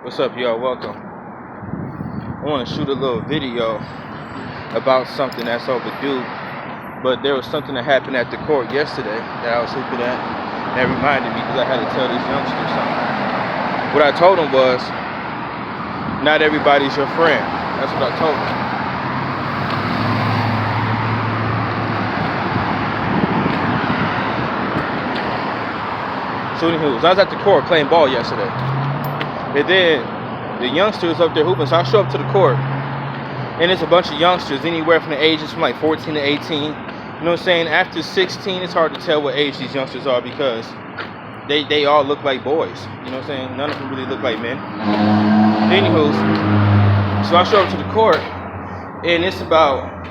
What's up, y'all? Welcome. I want to shoot a little video about something that's overdue, but there was something that happened at the court yesterday that I was hooping at, and that reminded me because I had to tell these youngsters something. What I told them was, not everybody's your friend. That's what I told them. So anywho, I was at the court playing ball yesterday. And then the youngsters up there hooping, so I show up to the court, and it's a bunch of youngsters, anywhere from the ages from like 14 to 18. You know what I'm saying? After 16, it's hard to tell what age these youngsters are because they all look like boys. You know what I'm saying? None of them really look like men. Anywho, so I show up to the court, and it's about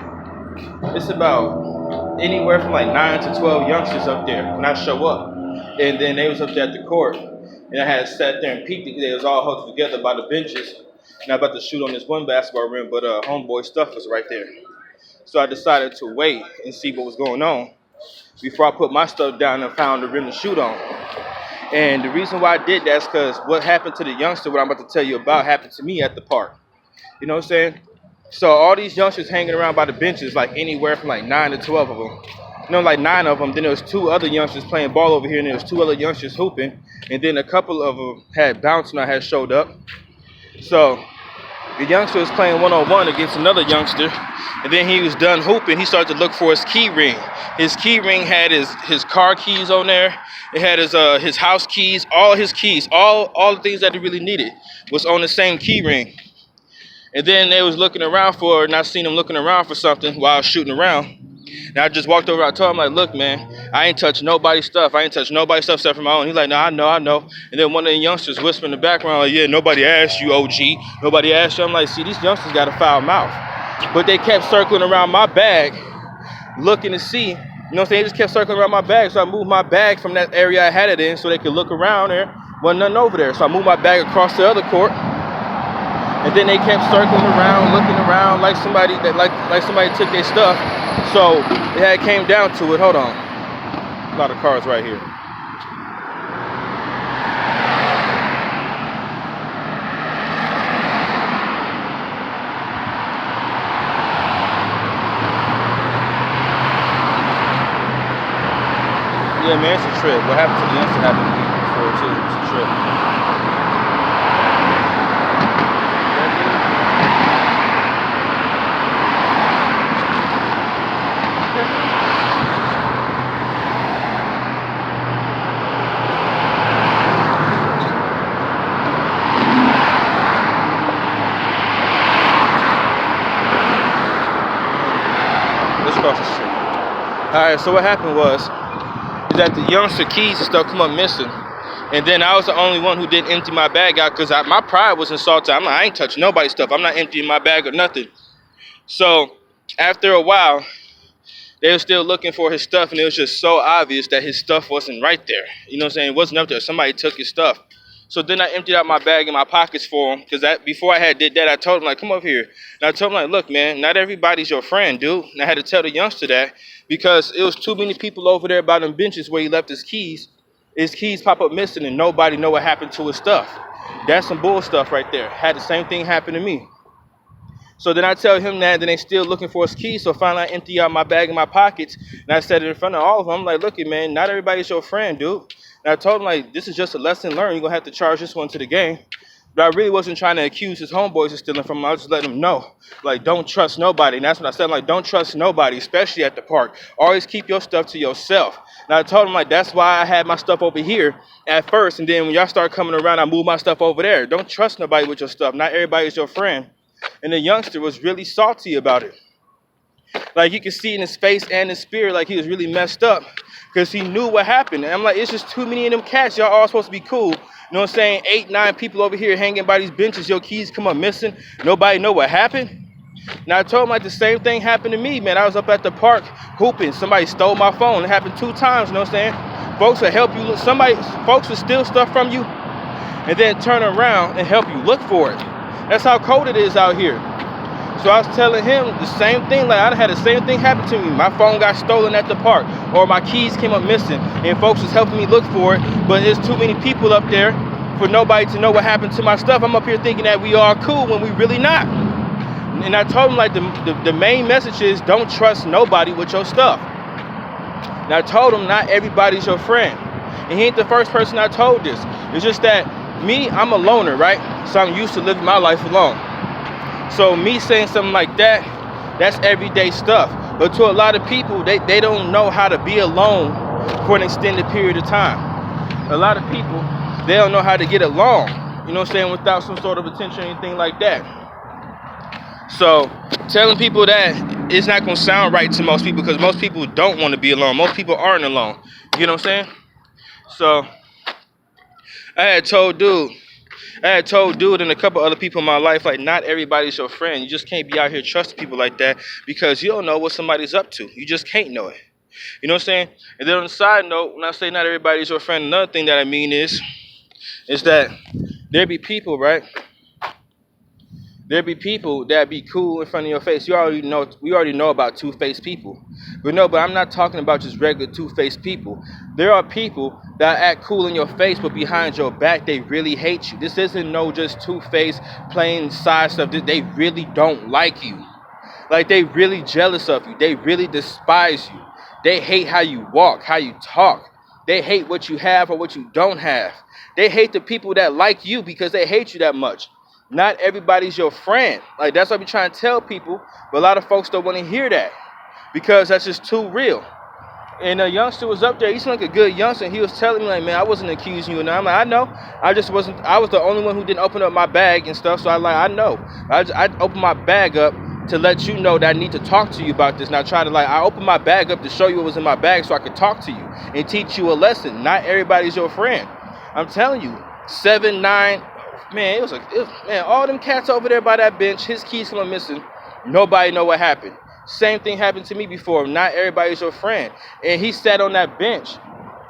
anywhere from like 9 to 12 youngsters up there when I show up. And then they was up there at the court, and I had sat there and peeked. They was all huddled together by the benches, and I was about to shoot on this one basketball rim, but homeboy stuff was right there. So I decided to wait and see what was going on before I put my stuff down and found the rim to shoot on. And the reason why I did that is because what happened to the youngster, what I'm about to tell you about, happened to me at the park. You know what I'm saying? So all these youngsters hanging around by the benches, like anywhere from like 9 to 12 of them. You know, like 9 of them. Then there was 2 other youngsters playing ball over here, and there was 2 other youngsters hooping. And then a couple of them had bounced and I had showed up. So the youngster was playing one-on-one against another youngster. And then he was done hooping. He started to look for his key ring. His key ring had his car keys on there. It had his house keys, all his keys, all the things that he really needed was on the same key ring. And then they was looking around for it, and I seen him looking around for something while I was shooting around. And I just walked over, I told him, like, look, man, I ain't touched nobody's stuff. I ain't touched nobody's stuff except for my own. He's like, no, I know. And then one of the youngsters whispered in the background, like, yeah, nobody asked you, OG. Nobody asked you. I'm like, see, these youngsters got a foul mouth. But they kept circling around my bag, looking to see. You know what I'm saying? They just kept circling around my bag. So I moved my bag from that area I had it in so they could look around there. Wasn't nothing over there. So I moved my bag across the other court. And then they kept circling around, looking around like somebody took their stuff. So it came down to it. Hold on. A lot of cars right here. Yeah, man, it's a trip. What happened to the youngster happened to me before too. It's a trip. Alright, so what happened was that the youngster keys and stuff come up missing. And then I was the only one who didn't empty my bag out because my pride was insulted. I'm like, I ain't touching nobody's stuff. I'm not emptying my bag or nothing. So after a while, they were still looking for his stuff, and it was just so obvious that his stuff wasn't right there. You know what I'm saying? It wasn't up there. Somebody took his stuff. So then I emptied out my bag and my pockets for him because before I did that, I told him, like, come over here. And I told him, like, look, man, not everybody's your friend, dude. And I had to tell the youngster that because it was too many people over there by them benches where he left his keys. His keys pop up missing and nobody know what happened to his stuff. That's some bull stuff right there. Had the same thing happen to me. So then I tell him that, then they still looking for his keys. So finally I empty out my bag and my pockets, and I said it in front of all of them. I'm like, look, man, not everybody's your friend, dude. And I told him, like, this is just a lesson learned. You're going to have to charge this one to the game. But I really wasn't trying to accuse his homeboys of stealing from him. I was just letting him know, like, don't trust nobody. And that's what I said, like, don't trust nobody, especially at the park. Always keep your stuff to yourself. And I told him, like, that's why I had my stuff over here at first. And then when y'all start coming around, I moved my stuff over there. Don't trust nobody with your stuff. Not everybody is your friend. And the youngster was really salty about it. Like, you could see in his face and his spirit, like, he was really messed up because he knew what happened. And I'm like, it's just too many of them cats. Y'all all supposed to be cool. You know what I'm saying? 8, 9 people over here hanging by these benches. Your keys come up missing. Nobody know what happened. Now I told him, like, the same thing happened to me, man. I was up at the park hooping. Somebody stole my phone. It happened 2 times, you know what I'm saying? Folks will help you. Folks will steal stuff from you and then turn around and help you look for it. That's how cold it is out here. So I was telling him the same thing. Like, I had the same thing happen to me. My phone got stolen at the park, or my keys came up missing, and folks was helping me look for it. But there's too many people up there for nobody to know what happened to my stuff. I'm up here thinking that we are cool when we really not. And I told him, like, the main message is don't trust nobody with your stuff. And I told him not everybody's your friend. And he ain't the first person I told this. It's just that me, I'm a loner, right? So I'm used to living my life alone. So me saying something like that, that's everyday stuff. But to a lot of people, they don't know how to be alone for an extended period of time. A lot of people, they don't know how to get along, you know what I'm saying, without some sort of attention or anything like that. So telling people that, it's not going to sound right to most people, because most people don't want to be alone. Most people aren't alone. You know what I'm saying? So I had told dude and a couple other people in my life, like, not everybody's your friend. You just can't be out here trusting people like that, because you don't know what somebody's up to. You just can't know it. You know what I'm saying? And then on the side note, when I say not everybody's your friend, another thing that I mean is that there be people, right? There be people that be cool in front of your face. We already know about two-faced people. But I'm not talking about just regular two-faced people. There are people that act cool in your face, but behind your back, they really hate you. This isn't no just two-faced, plain side stuff. They really don't like you. Like, they really jealous of you. They really despise you. They hate how you walk, how you talk. They hate what you have or what you don't have. They hate the people that like you because they hate you that much. Not everybody's your friend. Like, that's what we trying to tell people, but a lot of folks don't want to hear that because that's just too real. And a youngster was up there. He seemed like a good youngster, and he was telling me, like, man, I wasn't accusing you. And I'm like, I know. I just wasn't. I was the only one who didn't open up my bag and stuff. So I know. I opened my bag up to let you know that I need to talk to you about this. And I opened my bag up to show you what was in my bag so I could talk to you and teach you a lesson. Not everybody's your friend. I'm telling you, 7, 9. Man, it was all them cats over there by that bench, his keys come missing. Nobody know what happened. Same thing happened to me before. Not everybody's your friend. And he sat on that bench.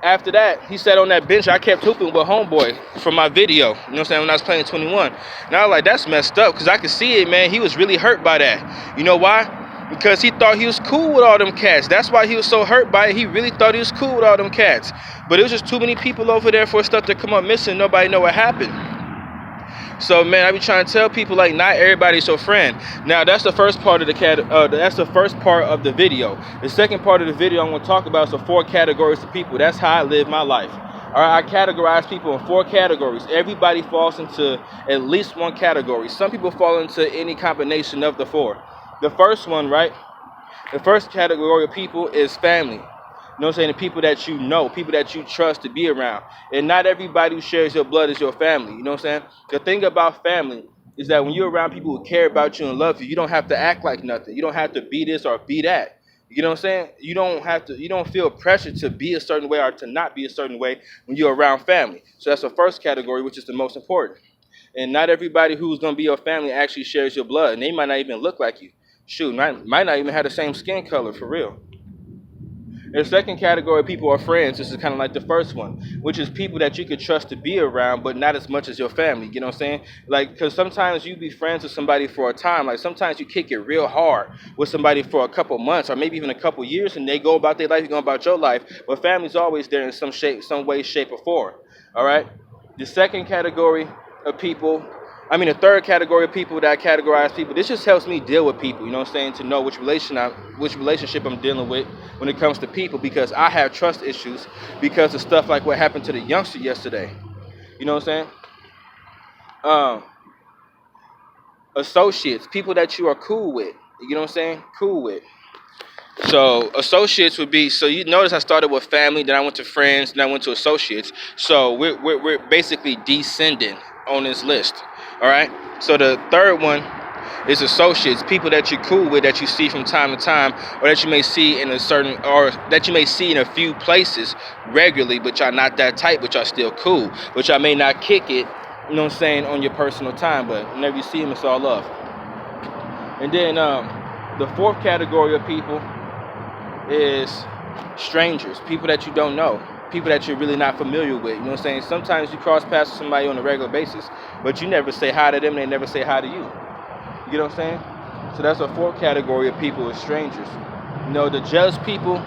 After that, he sat on that bench. I kept hooping with homeboy from my video. You know what I'm saying? When I was playing 21. And I was like, that's messed up, because I could see it, man. He was really hurt by that. You know why? Because he thought he was cool with all them cats. That's why he was so hurt by it. He really thought he was cool with all them cats. But it was just too many people over there for stuff to come up missing. Nobody know what happened. So, man, I be trying to tell people, like, not everybody's your friend. Now, that's the first part of that's the first part of the video. The second part of the video I'm going to talk about is the 4 categories of people. That's how I live my life. All right, I categorize people in 4 categories. Everybody falls into at least one category. Some people fall into any combination of the 4. The first one, right? The first category of people is family. You know what I'm saying? The people that you know, people that you trust to be around. And not everybody who shares your blood is your family. You know what I'm saying? The thing about family is that when you're around people who care about you and love you, you don't have to act like nothing. You don't have to be this or be that. You know what I'm saying? You don't feel pressure to be a certain way or to not be a certain way when you're around family. So that's the first category, which is the most important. And not everybody who's going to be your family actually shares your blood. And they might not even look like you. Shoot, might not even have the same skin color, for real. The second category of people are friends. This is kind of like the first one, which is people that you could trust to be around, but not as much as your family. You know what I'm saying? Like, because sometimes you be friends with somebody for a time. Like, sometimes you kick it real hard with somebody for a couple months or maybe even a couple years, and they go about their life, you go about your life. But family's always there in some way, shape, or form. All right? The second category of people, the third category of people that I categorize people, this just helps me deal with people, you know what I'm saying, to know which relationship I'm dealing with when it comes to people, because I have trust issues because of stuff like what happened to the youngster yesterday. You know what I'm saying? Associates, people that you are cool with, you know what I'm saying, cool with. So associates would be, so you notice I started with family, then I went to friends, then I went to associates. So we're basically descending on this list. All right. So the third one is associates, people that you're cool with, that you see from time to time, or that you may see in a few places regularly, but y'all not that tight, but y'all still cool, but y'all may not kick it, you know what I'm saying, on your personal time, but whenever you see them, it's all love. And then the fourth category of people is strangers, people that you don't know. People that you're really not familiar with, you know what I'm saying? Sometimes you cross paths with somebody on a regular basis, but you never say hi to them, they never say hi to you. You know what I'm saying? So that's a 4th category of people, is strangers. You know, the jealous people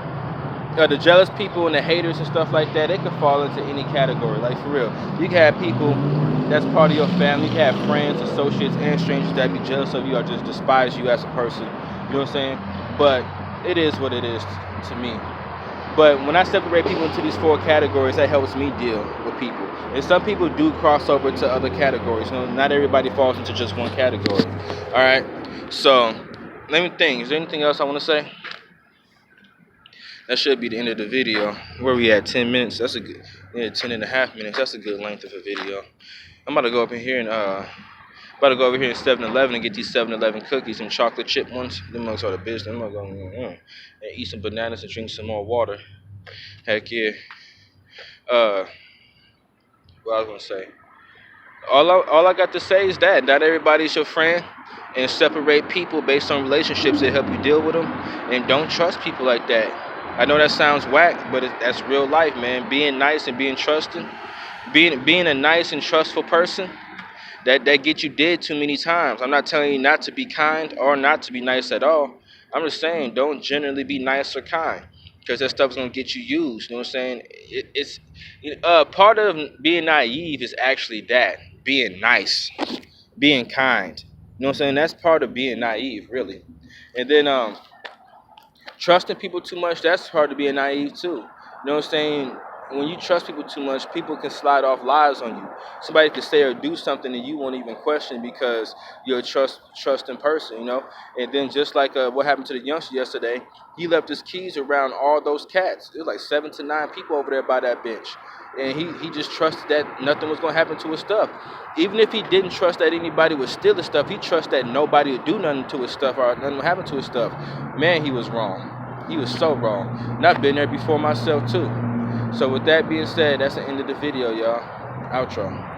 the jealous people and the haters and stuff like that, they could fall into any category. Like for real, you can have people that's part of your family. You can have friends, associates, and strangers that be jealous of you or just despise you as a person. You know what I'm saying? But it is what it is to me. But when I separate people into these 4 categories, that helps me deal with people. And some people do cross over to other categories. You know, not everybody falls into just one category. All right. So let me think. Is there anything else I want to say? That should be the end of the video. Where we at? 10 minutes. That's a good. Yeah, 10 and a half minutes. That's a good length of a video. I'm about to go up in here and about to go over here in 7-Eleven and get these 7-Eleven cookies, some chocolate chip ones. Them mugs are the best. I'm gonna go and eat some bananas and drink some more water. Heck yeah. What I was gonna say. All I got to say is that not everybody's your friend, and separate people based on relationships that help you deal with them, and don't trust people like that. I know that sounds whack, but that's real life, man. Being nice and being trusting, being a nice and trustful person, that gets you dead too many times. I'm not telling you not to be kind or not to be nice at all. I'm just saying don't generally be nice or kind, because that stuff's gonna get you used. You know what I'm saying? It's part of being naive is actually that being nice, being kind. You know what I'm saying? That's part of being naive, really. And then trusting people too much, that's hard to be naive too. You know what I'm saying? When you trust people too much, people can slide off lies on you. Somebody could say or do something and you won't even question because you're a trusting person, you know? And then just like what happened to the youngster yesterday, he left his keys around all those cats. There was like 7 to 9 people over there by that bench. And he just trusted that nothing was going to happen to his stuff. Even if he didn't trust that anybody would steal his stuff, he trusted that nobody would do nothing to his stuff or nothing would happen to his stuff. Man, he was wrong. He was so wrong. And I've been there before myself too. So with that being said, that's the end of the video, y'all. Outro.